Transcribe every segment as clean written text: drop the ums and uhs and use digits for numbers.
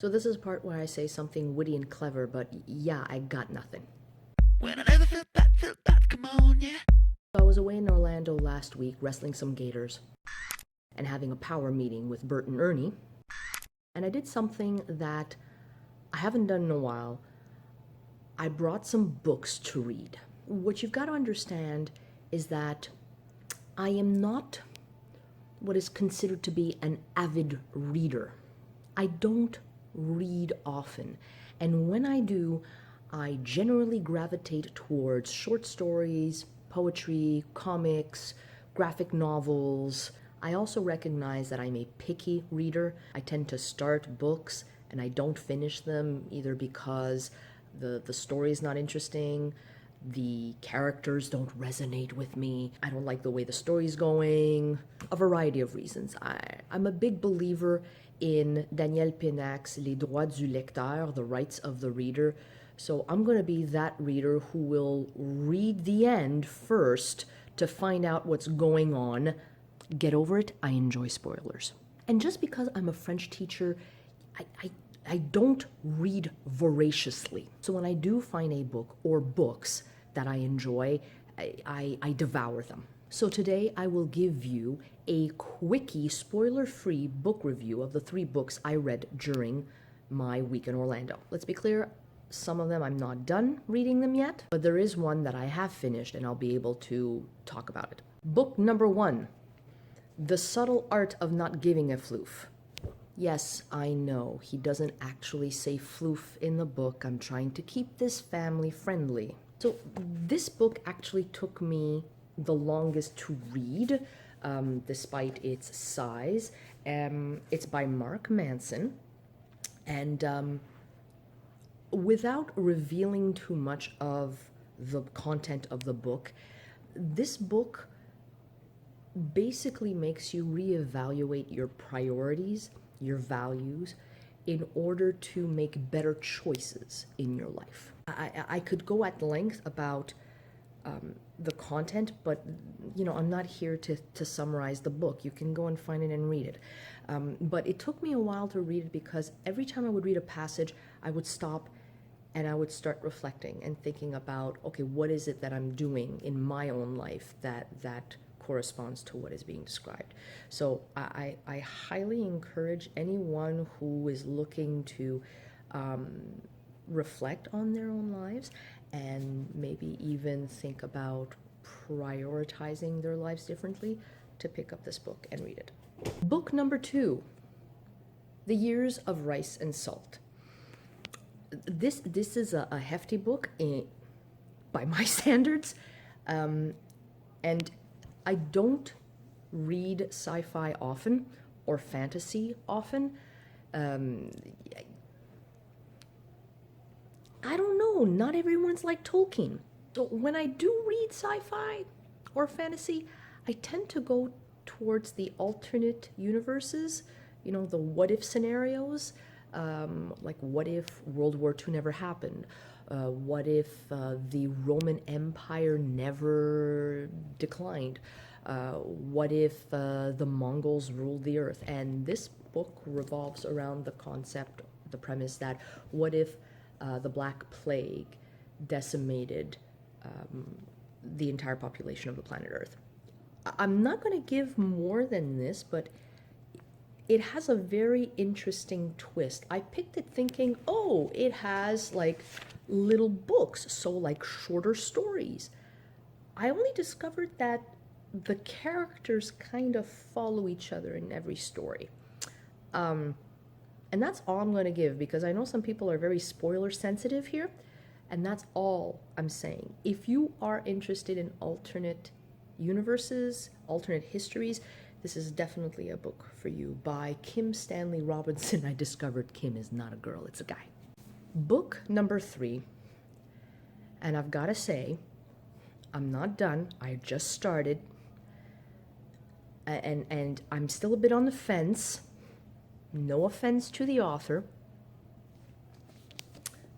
So this is the part where I say something witty and clever, but yeah, I got nothing. When I never felt that, come on, yeah. So I was away in Orlando last week wrestling some gators and having a power meeting with Bert and Ernie. And I did something that I haven't done in a while. I brought some books to read. What you've got to understand is that I am not what is considered to be an avid reader. I don't read often. And when I do, I generally gravitate towards short stories, poetry, comics, graphic novels. I also recognize that I'm a picky reader. I tend to start books and I don't finish them either because the story is not interesting, the characters don't resonate with me, I don't like the way the story's going, a variety of reasons. I'm a big believer in Daniel Pennac's Les droits du lecteur, the rights of the reader. So I'm going to be that reader who will read the end first to find out what's going on. Get over it, I enjoy spoilers. And just because I'm a French teacher, I don't read voraciously. So when I do find a book or books that I enjoy, I devour them. So today I will give you a quickie, spoiler-free book review of the 3 books I read during my week in Orlando. Let's be clear, some of them I'm not done reading them yet, but there is one that I have finished and I'll be able to talk about it. Book number 1, The Subtle Art of Not Giving a Floof. Yes, I know, he doesn't actually say floof in the book. I'm trying to keep this family friendly. So this book actually took me the longest to read, despite its size. It's by Mark Manson, and without revealing too much of the content of the book, this book basically makes you reevaluate your priorities, your values, in order to make better choices in your life. I could go at length about the content, but I'm not here to summarize the book. You can go and find it and read it. But it took me a while to read it because every time I would read a passage, I would stop and I would start reflecting and thinking about, okay, what is it that I'm doing in my own life that corresponds to what is being described. So I highly encourage anyone who is looking to reflect on their own lives and maybe even think about prioritizing their lives differently to pick up this book and read it. Book number 2, The Years of Rice and Salt. This is a hefty book by my standards, and I don't read sci-fi often or fantasy often. I don't know, not everyone's like Tolkien. So when I do read sci-fi or fantasy, I tend to go towards the alternate universes, the what if scenarios, like what if World War II never happened? What if the Roman Empire never declined? What if the Mongols ruled the earth? And this book revolves around the concept, the premise that what if the Black Plague decimated the entire population of the planet Earth. I'm not going to give more than this, but it has a very interesting twist. I picked it thinking, oh, it has like little books, so like shorter stories. I only discovered that the characters kind of follow each other in every story. And that's all I'm going to give because I know some people are very spoiler sensitive here, and that's all I'm saying. If you are interested in alternate universes, alternate histories, this is definitely a book for you. By Kim Stanley Robinson. I discovered Kim is not a girl, it's a guy. Book number 3, and I've got to say, I'm not done. I just started, and I'm still a bit on the fence. No offense to the author.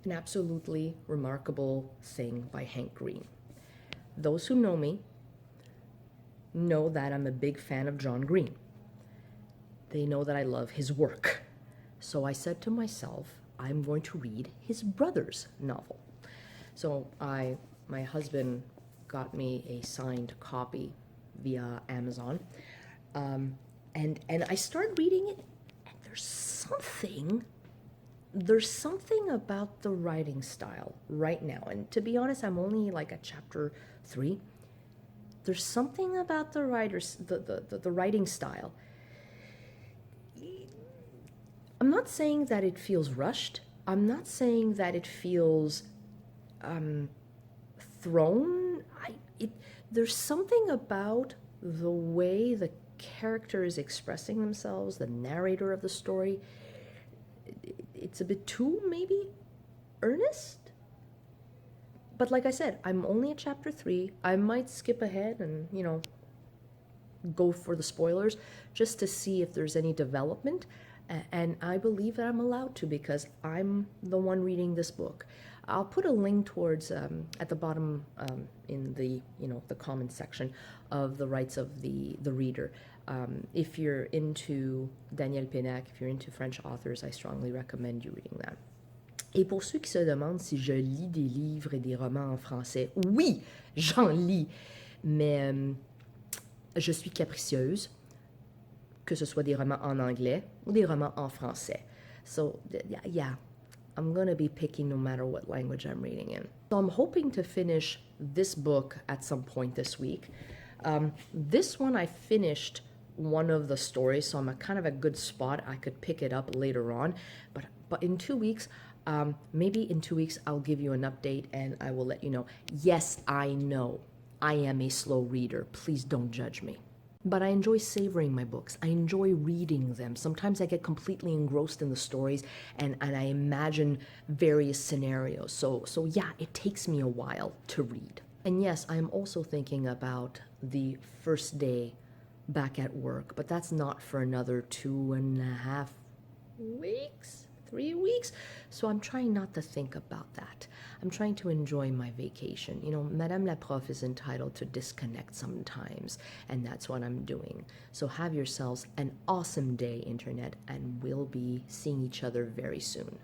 An absolutely remarkable thing by Hank Green. Those who know me know that I'm a big fan of John Green. They know that I love his work. So I said to myself, I'm going to read his brother's novel. So my husband got me a signed copy via Amazon, and I started reading it, and there's something about the writing style right now. And to be honest, I'm only like at chapter 3. There's something about the writing style. I'm not saying that it feels rushed. I'm not saying that it feels thrown. There's something about the way the character is expressing themselves, the narrator of the story. It's a bit too, maybe, earnest. But like I said, I'm only at chapter 3. I might skip ahead and, go for the spoilers just to see if there's any development. And I believe that I'm allowed to because I'm the one reading this book. I'll put a link towards at the bottom in the the comment section of the rights of the reader. If you're into Daniel Pennac, if you're into French authors, I strongly recommend you reading that. Et pour ceux qui se demandent si je lis des livres et des romans en français, oui, j'en lis, mais je suis capricieuse, que ce soit des romans en anglais ou des romans en français. So, yeah, I'm going to be picky no matter what language I'm reading in. So I'm hoping to finish this book at some point this week. This one I finished one of the stories, so I'm a kind of a good spot. I could pick it up later on, but in 2 weeks, maybe in 2 weeks, I'll give you an update and I will let you know. Yes, I know I am a slow reader. Please don't judge me. But I enjoy savoring my books. I enjoy reading them. Sometimes I get completely engrossed in the stories and I imagine various scenarios. So yeah, it takes me a while to read. And yes, I am also thinking about the first day back at work, but that's not for another 2.5 weeks. 3 weeks. So I'm trying not to think about that. I'm trying to enjoy my vacation. Madame la Prof is entitled to disconnect sometimes, and that's what I'm doing. So have yourselves an awesome day, Internet, and we'll be seeing each other very soon.